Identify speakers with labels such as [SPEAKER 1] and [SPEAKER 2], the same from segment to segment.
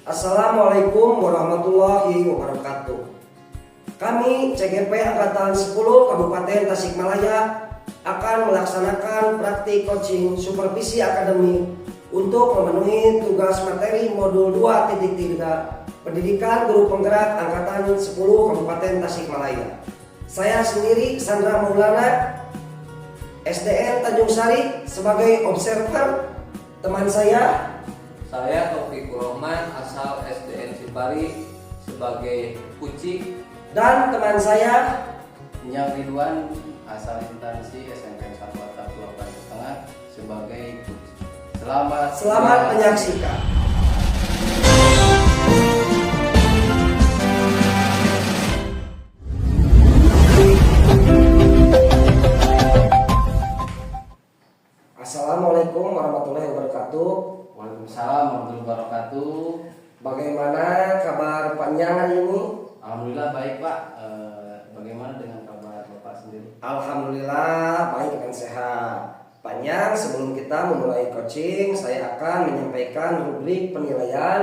[SPEAKER 1] Assalamualaikum warahmatullahi wabarakatuh. Kami CGP Angkatan 10 Kabupaten Tasikmalaya akan melaksanakan praktik coaching supervisi akademik untuk memenuhi tugas materi modul 2.3 Pendidikan Guru Penggerak Angkatan 10 Kabupaten Tasikmalaya. Saya sendiri Sandra Maulana, SDN Tanjung Sari sebagai observer. Teman saya
[SPEAKER 2] Taufikur Rahman, asal SDN Sipari sebagai kucing.
[SPEAKER 1] Dan teman saya
[SPEAKER 3] Nyang Ridwan, asal instansi SMK 1 Atap 2 sebagai kucing.
[SPEAKER 1] Selamat menyaksikan. Assalamualaikum warahmatullahi wabarakatuh.
[SPEAKER 3] Waalaikumsalam warahmatullahi wabarakatuh.
[SPEAKER 1] Bagaimana kabar Panjang hari ini?
[SPEAKER 3] Alhamdulillah baik Pak. Bagaimana dengan kabar Bapak sendiri?
[SPEAKER 1] Alhamdulillah baik dan sehat. Panjang, sebelum kita memulai coaching, saya akan menyampaikan rubrik penilaian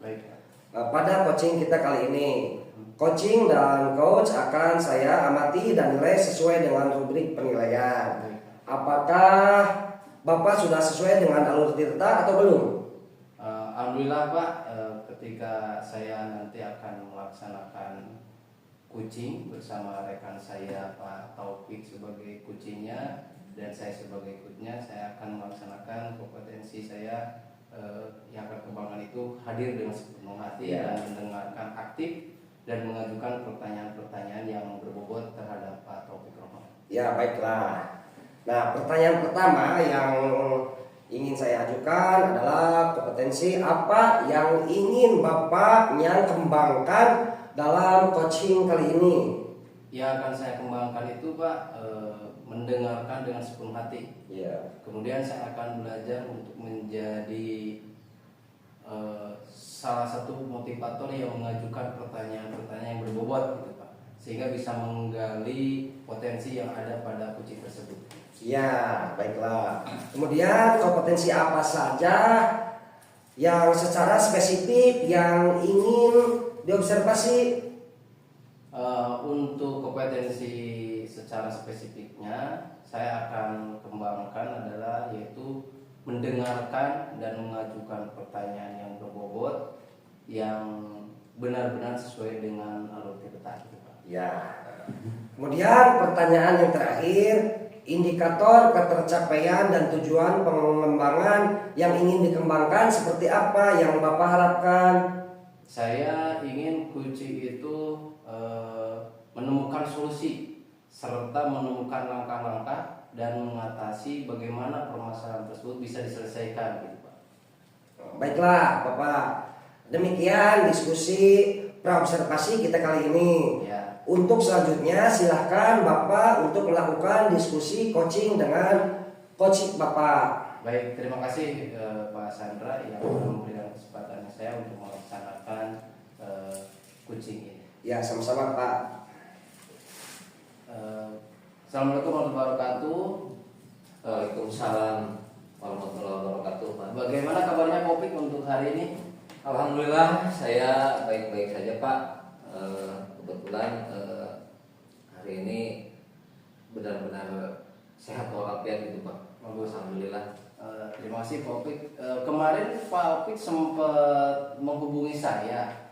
[SPEAKER 3] Baik Pak.
[SPEAKER 1] pada coaching kita kali ini. Coaching dan coach akan saya amati dan nilai sesuai dengan rubrik penilaian. Apakah Bapak sudah sesuai dengan alur tirta atau belum?
[SPEAKER 3] Alhamdulillah Pak, ketika saya nanti akan melaksanakan kucing bersama rekan saya Pak Taufik sebagai kucingnya dan saya sebagai coachnya, saya akan melaksanakan kompetensi saya yang akan kembangkan itu hadir dengan sepenuh hati dan mendengarkan aktif dan mengajukan pertanyaan-pertanyaan yang berbobot terhadap Pak Taufik Rahman.
[SPEAKER 1] Ya, baiklah. Nah, pertanyaan pertama yang ingin saya ajukan adalah kompetensi apa yang ingin Bapak kembangkan dalam coaching kali ini?
[SPEAKER 3] Yang akan saya kembangkan itu Pak, mendengarkan dengan sepenuh hati.
[SPEAKER 1] Ya.
[SPEAKER 3] Kemudian saya akan belajar untuk menjadi salah satu motivator yang mengajukan pertanyaan-pertanyaan yang berbobot gitu Pak, sehingga bisa menggali potensi yang ada pada kucing tersebut.
[SPEAKER 1] Ya, baiklah. Kemudian kompetensi apa saja yang secara spesifik yang ingin diobservasi?
[SPEAKER 3] Untuk kompetensi secara spesifiknya saya akan kembangkan adalah yaitu mendengarkan dan mengajukan pertanyaan yang berbobot yang benar-benar sesuai dengan alur tirta.
[SPEAKER 1] Ya. Kemudian pertanyaan yang terakhir, indikator ketercapaian dan tujuan pengembangan yang ingin dikembangkan seperti apa yang Bapak harapkan?
[SPEAKER 3] Saya ingin kucing itu menemukan solusi serta menemukan langkah-langkah dan mengatasi bagaimana permasalahan tersebut bisa diselesaikan gitu Pak.
[SPEAKER 1] Baiklah Bapak, demikian diskusi praobservasi kita kali ini.
[SPEAKER 3] Ya.
[SPEAKER 1] Untuk selanjutnya silahkan Bapak untuk melakukan diskusi coaching dengan coach Bapak.
[SPEAKER 3] Baik, terima kasih Pak Sandra yang memberikan kesempatan saya untuk melaksanakan coaching ini.
[SPEAKER 1] Ya, sama-sama Pak.
[SPEAKER 3] Assalamualaikum warahmatullahi wabarakatuh.
[SPEAKER 2] Waalaikumsalam warahmatullahi wabarakatuh, Pak.
[SPEAKER 3] Bagaimana kabarnya Popik untuk hari ini?
[SPEAKER 2] Alhamdulillah saya baik-baik saja, Pak. Kebetulan hari ini benar-benar sehat walafiat gitu, Pak. Alhamdulillah.
[SPEAKER 3] Terima kasih Pak Opik. Kemarin Pak Opik sempat menghubungi saya.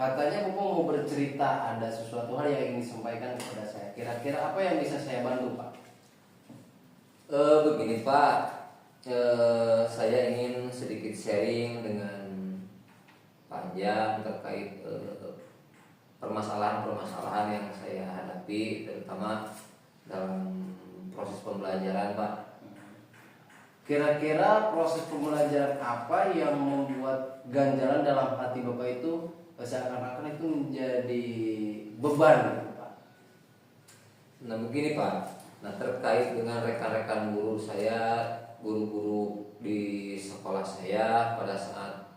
[SPEAKER 3] Katanya Bapak mau bercerita ada sesuatu hal yang ingin disampaikan kepada saya. Kira-kira apa yang bisa saya bantu Pak?
[SPEAKER 2] Begini Pak, saya ingin sedikit sharing dengan Panjang terkait permasalahan-permasalahan yang saya hadapi, terutama dalam proses pembelajaran Pak.
[SPEAKER 3] Kira-kira proses pembelajaran apa yang membuat ganjalan dalam hati Bapak itu seakan-akan itu menjadi beban gitu, Pak?
[SPEAKER 2] Nah begini Pak, terkait dengan rekan-rekan guru saya, guru-guru di sekolah saya pada saat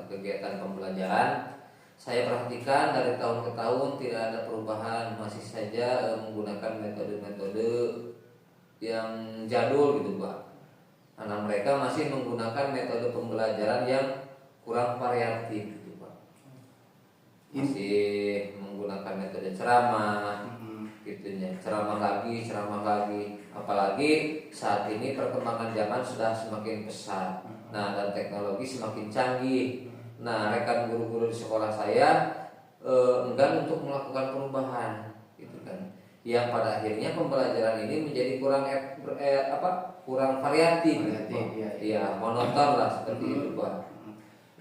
[SPEAKER 2] kegiatan pembelajaran, saya perhatikan dari tahun ke tahun tidak ada perubahan, masih saja menggunakan metode-metode yang jadul gitu Pak. Karena mereka masih menggunakan metode pembelajaran yang kurang variatif gitu Pak. Masih menggunakan metode ceramah gitunya, ceramah lagi, apalagi saat ini perkembangan zaman sudah semakin pesat. Nah, dan teknologi semakin canggih. Nah, rekan guru-guru di sekolah saya enggan untuk melakukan perubahan gitu kan. Yang pada akhirnya pembelajaran ini menjadi kurang variatif. Iya, monoton lah seperti itu Pak.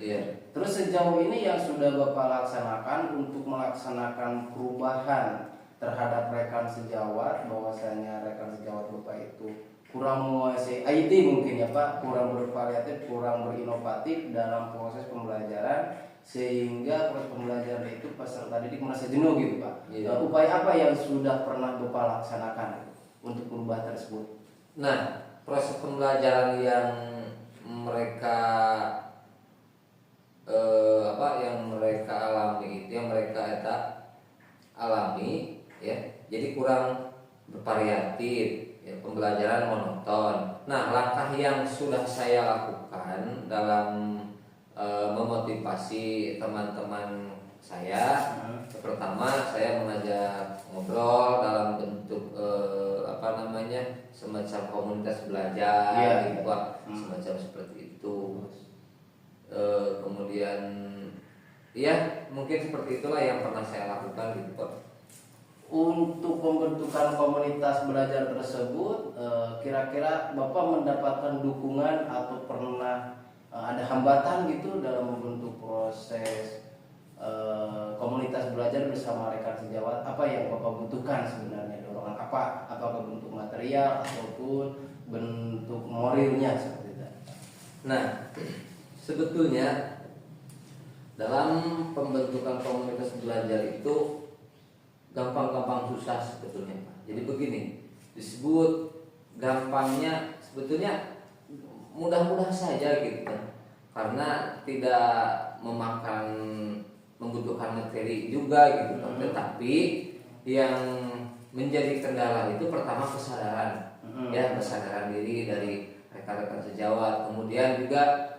[SPEAKER 2] Iya.
[SPEAKER 3] Terus sejauh ini yang sudah Bapak laksanakan untuk melaksanakan perubahan terhadap rekan sejawat, bahwasanya rekan sejawat Bapak itu kurang menguasai IT mungkin ya Pak, kurang bervariatif, kurang berinovatif dalam proses pembelajaran, sehingga proses pembelajaran itu peserta didik merasa jenuh gitu Pak.
[SPEAKER 2] Iya.
[SPEAKER 3] Upaya apa yang sudah pernah Bapak laksanakan untuk perubahan tersebut?
[SPEAKER 2] Nah, proses pembelajaran yang mereka alami itu, yang mereka alami ya, jadi kurang bervariatif ya, pembelajaran monoton. Nah, langkah yang sudah saya lakukan dalam memotivasi teman-teman saya, pertama saya mengajak ngobrol dalam bentuk semacam komunitas belajar gitu Pak, semacam seperti itu. Kemudian ya mungkin seperti itulah yang pernah saya lakukan gitu Pak.
[SPEAKER 3] Untuk pembentukan komunitas belajar tersebut, kira-kira Bapak mendapatkan dukungan atau pernah ada hambatan gitu dalam membentuk proses komunitas belajar bersama rekan sejawat? Apa yang Bapak butuhkan sebenarnya, dorongan apa? Apakah bentuk material ataupun bentuk moralnya seperti itu?
[SPEAKER 2] Nah, sebetulnya dalam pembentukan komunitas belajar itu gampang-gampang susah sebetulnya Pak. Jadi begini, disebut gampangnya sebetulnya mudah-mudah saja gitu kan, karena tidak membutuhkan materi juga gitu kan. Tetapi yang menjadi kendala itu pertama kesadaran, ya kesadaran diri dari rekan-rekan sejawat, kemudian juga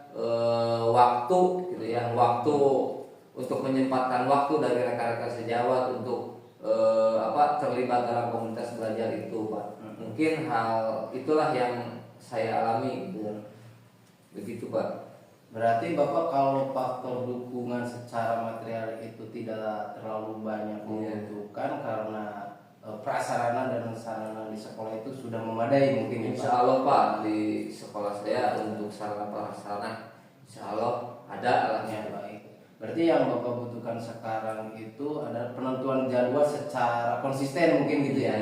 [SPEAKER 2] waktu gitu ya, waktu untuk menyempatkan waktu dari rekan-rekan sejawat untuk terlibat dalam komunitas belajar itu Pak. Mungkin hal itulah yang saya alami gitu. Begitu Pak.
[SPEAKER 3] Berarti Bapak kalau faktor dukungan secara material itu tidak terlalu banyak membutuhkan, karena prasarana dan sarana di sekolah itu sudah memadai mungkin ya Pak?
[SPEAKER 2] Insya Allah Pak, di sekolah saya untuk sarana prasarana Insya Allah ada alatnya.
[SPEAKER 3] Baik. Berarti yang Bapak butuhkan sekarang itu adalah penentuan jadwal secara konsisten mungkin gitu ya.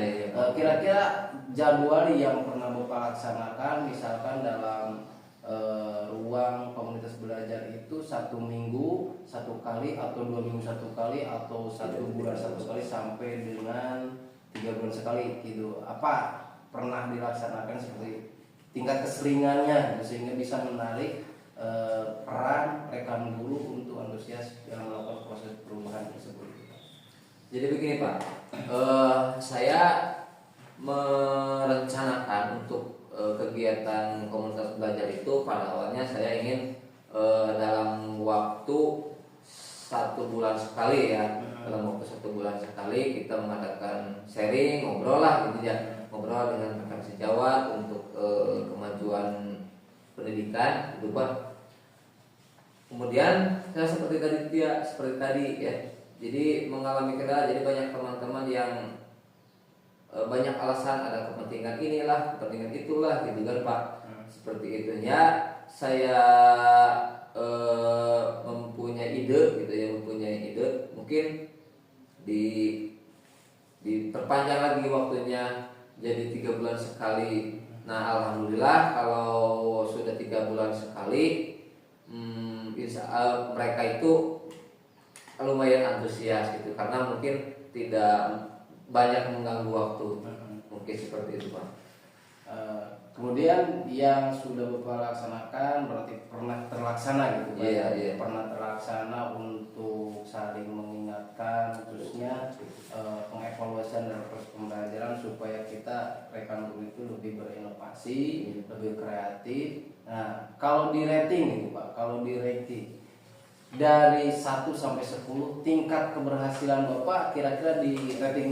[SPEAKER 3] Kira-kira jadwal yang pernah Bapak laksanakan misalkan dalam ruang komunitas belajar itu 1 minggu 1 kali, atau 2 minggu 1 kali, atau 1 bulan 1 kali, sampai dengan 3 bulan sekali gitu. Apa pernah dilaksanakan seperti tingkat keseringannya sehingga bisa menarik peran rekan guru untuk antusias yang melakukan proses perubahan tersebut?
[SPEAKER 2] Jadi begini Pak, saya merencanakan untuk kegiatan komunitas belajar itu pada awalnya saya ingin dalam waktu 1 bulan sekali ya, dalam waktu 1 bulan sekali kita mengadakan sharing, ngobrol lah gitu ya, ngobrol dengan rekan sejawat untuk kemajuan pendidikan gitu Pak. Kemudian saya seperti tadi ya, jadi mengalami kendala. Jadi banyak teman-teman yang banyak alasan, ada kepentingan inilah, kepentingan itulah gitu kan Pak. Seperti itu ya, saya mempunyai ide mungkin diperpanjang lagi waktunya jadi 3 bulan sekali. Nah alhamdulillah kalau sudah 3 bulan sekali, mereka itu lumayan antusias gitu, karena mungkin tidak banyak mengganggu waktu. Mungkin seperti itu Pak.
[SPEAKER 3] Kemudian yang sudah Bapak laksanakan berarti pernah terlaksana gitu Pak?
[SPEAKER 2] Iya.
[SPEAKER 3] Pernah terlaksana untuk saling mengingatkan, khususnya pengevaluasian dan proses pembelajaran supaya kita rekan guru itu lebih berinovasi, lebih kreatif. Nah, kalau di rating gitu Pak, kalau di rating dari 1 sampai 10 tingkat keberhasilan Bapak kira-kira di rating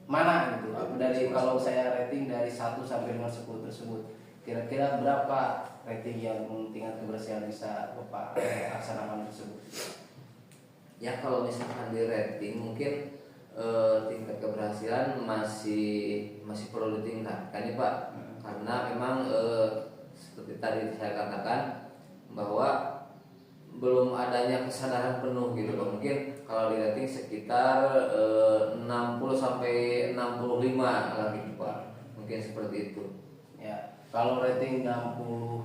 [SPEAKER 3] mana gitu? Dari kalau saya rating dari 1 sampai dengan 10 tersebut, kira-kira berapa rating yang tingkat keberhasilan bisa Bapak laksanakan tersebut?
[SPEAKER 2] Ya kalau misalkan di rating mungkin tingkat keberhasilan masih perlu ditingkatkan ya Pak, karena memang seperti tadi saya katakan bahwa belum adanya kesadaran penuh gitu Pak. Mungkin kalau di rating sekitar 60 sampai 65 lagi Pak, mungkin seperti itu.
[SPEAKER 3] Ya, kalau rating 65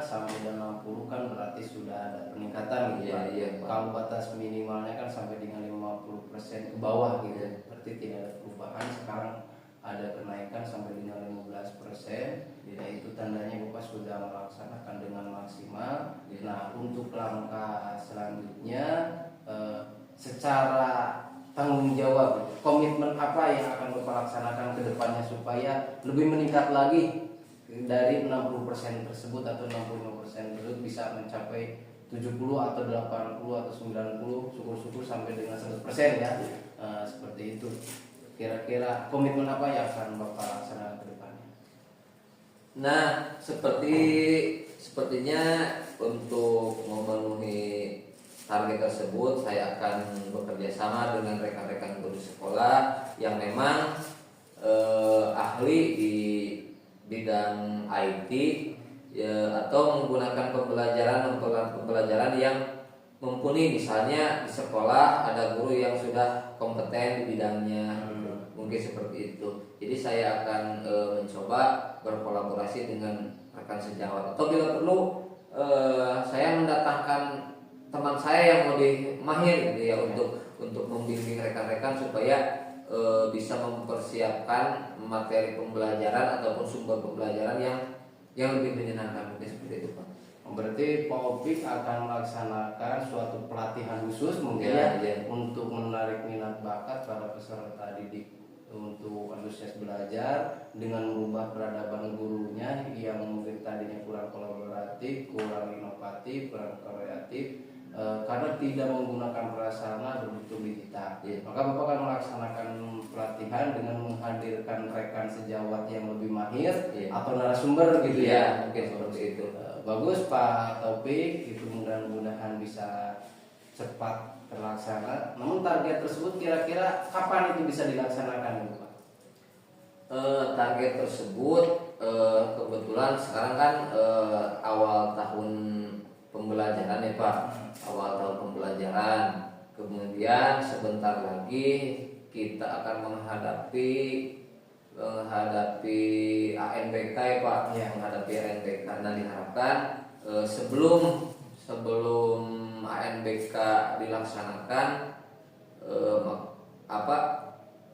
[SPEAKER 3] sampai dengan 60 kan berarti sudah ada peningkatan gitu
[SPEAKER 2] Iya,
[SPEAKER 3] Pak.
[SPEAKER 2] iya, Pak.
[SPEAKER 3] Kalau batas minimalnya kan sampai dengan 50% ke bawah gitu. Berarti tidak ada perubahan. Sekarang ada kenaikan sampai dengan 15%. Ya, itu tandanya Bapak sudah melaksanakan dengan maksimal. Nah, untuk langkah selanjutnya secara tanggung jawab, komitmen apa yang akan Bapak laksanakan ke depannya supaya lebih meningkat lagi dari 60% tersebut atau 65% tersebut bisa mencapai 70 atau 80 atau 90, syukur-syukur sampai dengan 100% ya. Seperti itu. Kira-kira komitmen apa yang akan Bapak laksanakan ke depannya?
[SPEAKER 2] Nah, sepertinya untuk memenuhi target tersebut saya akan bekerja sama dengan rekan-rekan guru sekolah yang memang ahli di bidang IT ya, atau menggunakan pembelajaran yang mumpuni. Misalnya di sekolah ada guru yang sudah kompeten di bidangnya, mungkin seperti itu. Jadi saya akan mencoba berkolaborasi dengan rekan sejawat, atau bila perlu saya mendatangkan teman saya yang lebih mahir gitu ya, untuk membimbing rekan-rekan supaya bisa mempersiapkan materi pembelajaran ataupun sumber pembelajaran yang lebih menyenangkan, mungkin seperti itu Pak.
[SPEAKER 3] Berarti Pak Opik akan melaksanakan suatu pelatihan khusus mungkin ya, untuk menarik minat bakat para peserta didik untuk antusias belajar dengan mengubah peradaban gurunya yang mungkin tadinya kurang kolaboratif, kurang inovatif, kurang kreatif, karena tidak menggunakan prasarana berbentuk digital. Maka Bapak akan melaksanakan pelatihan dengan menghadirkan rekan sejawat yang lebih mahir atau narasumber gitu ya.
[SPEAKER 2] Mungkin seperti itu.
[SPEAKER 3] Bagus Pak Taufik, itu mudah-mudahan bisa cepat terlaksana. Namun target tersebut kira-kira kapan itu bisa dilaksanakan Pak?
[SPEAKER 2] Target tersebut kebetulan sekarang kan awal tahun pembelajaran ya Pak, awal tahun pembelajaran. Kemudian sebentar lagi kita akan menghadapi ANBK ya Pak, menghadapi ANBK. Nah diharapkan sebelum ANBK dilaksanakan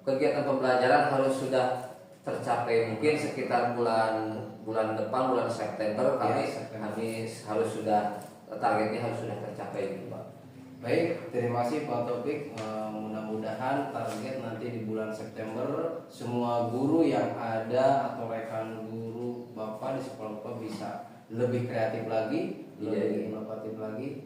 [SPEAKER 2] kegiatan pembelajaran harus sudah tercapai, mungkin sekitar bulan depan, bulan September kami harus sudah, targetnya harus sudah tercapai gitu Pak.
[SPEAKER 3] Baik, terima kasih Pak Taufik. Mudah-mudahan target nanti di bulan September semua guru yang ada atau rekan guru Bapak di sekolah Bapak bisa lebih kreatif lagi, lebih inovatif lagi.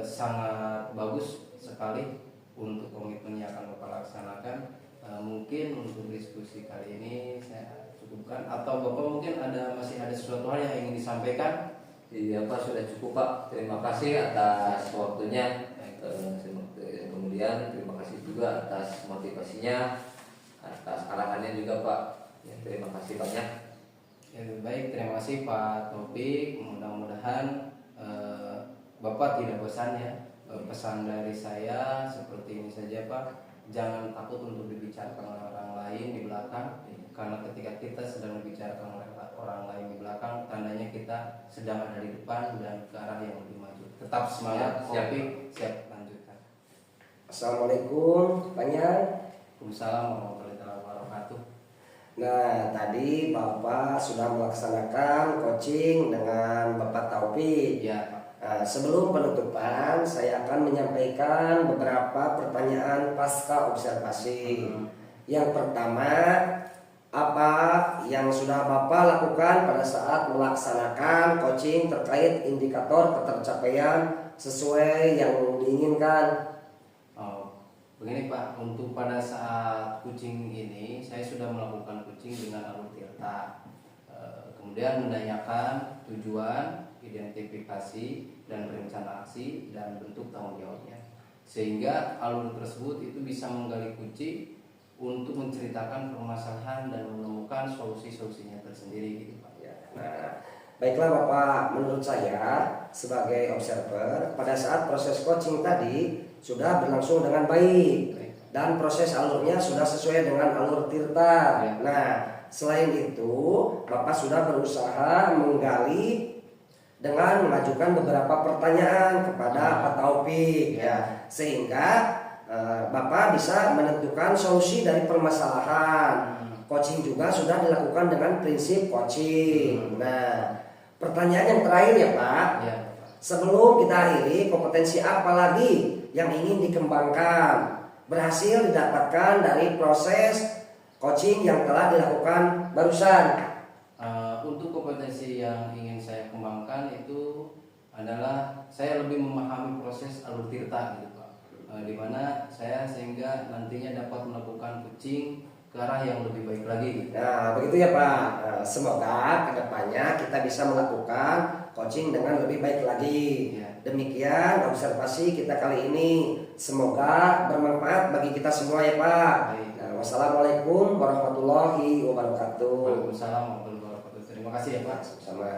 [SPEAKER 3] Sangat bagus sekali untuk komitmen yang akan Bapak laksanakan. Mungkin untuk diskusi kali ini saya cukupkan, atau Bapak mungkin masih ada sesuatu hal yang ingin disampaikan?
[SPEAKER 2] Iya Pak, sudah cukup Pak. Terima kasih atas waktunya. Kemudian terima kasih juga atas motivasinya, atas arahannya juga Pak. Ya, terima kasih banyak.
[SPEAKER 3] Ya, baik, terima kasih Pak Taufik. Mudah-mudahan Bapak tidak bosan ya. Pesan dari saya seperti ini saja Pak. Jangan takut untuk dibicarakan oleh orang lain di belakang, karena ketika kita sedang dibicarakan oleh orang lain di belakang, tandanya kita sedang ada di depan dan ke arah yang lebih maju. Tetap semangat, siap lanjutkan.
[SPEAKER 1] Assalamualaikum banyak.
[SPEAKER 3] Waalaikumsalam warahmatullahi wabarakatuh.
[SPEAKER 1] Nah, tadi Bapak sudah melaksanakan coaching dengan Bapak Taufik.
[SPEAKER 3] Ya.
[SPEAKER 1] Nah, sebelum penutupan, saya akan menyampaikan beberapa pertanyaan pasca observasi. Yang pertama, apa yang sudah Bapak lakukan pada saat melaksanakan coaching terkait indikator ketercapaian sesuai yang diinginkan?
[SPEAKER 3] Oh, begini Pak, untuk pada saat coaching ini saya sudah melakukan coaching dengan Alur Tirta. Kemudian menanyakan tujuan, identifikasi dan rencana aksi dan bentuk tanggung jawabnya. Sehingga alur tersebut itu bisa menggali kunci untuk menceritakan permasalahan dan menemukan solusi-solusinya tersendiri gitu Pak.
[SPEAKER 1] Ya, nah, baiklah Bapak, menurut saya sebagai observer pada saat proses coaching tadi sudah berlangsung dengan baik dan proses alurnya sudah sesuai dengan alur Tirta.
[SPEAKER 3] Ya.
[SPEAKER 1] Nah, selain itu Bapak sudah berusaha menggali dengan mengajukan beberapa pertanyaan kepada Pak Taufik ya, sehingga Bapak bisa menentukan solusi dari permasalahan. Coaching juga sudah dilakukan dengan prinsip coaching. Nah, pertanyaan yang terakhir ya Pak,
[SPEAKER 3] Ya.
[SPEAKER 1] sebelum kita akhiri, kompetensi apa lagi yang ingin dikembangkan berhasil didapatkan dari proses coaching yang telah dilakukan barusan?
[SPEAKER 3] Untuk kompetensi yang ingin saya kembangkan itu adalah saya lebih memahami proses alur Tirta gitu Pak, di mana saya sehingga nantinya dapat melakukan coaching ke arah yang lebih baik lagi gitu.
[SPEAKER 1] Nah, begitu ya Pak. Semoga kedepannya kita bisa melakukan coaching dengan lebih baik lagi.
[SPEAKER 3] Ya.
[SPEAKER 1] Demikian observasi kita kali ini. Semoga bermanfaat bagi kita semua ya Pak.
[SPEAKER 3] Baik.
[SPEAKER 1] Nah, wassalamualaikum warahmatullahi wabarakatuh.
[SPEAKER 3] Waalaikumsalam warahmatullahi wabarakatuh. Terima kasih ya Pak.
[SPEAKER 1] Sama.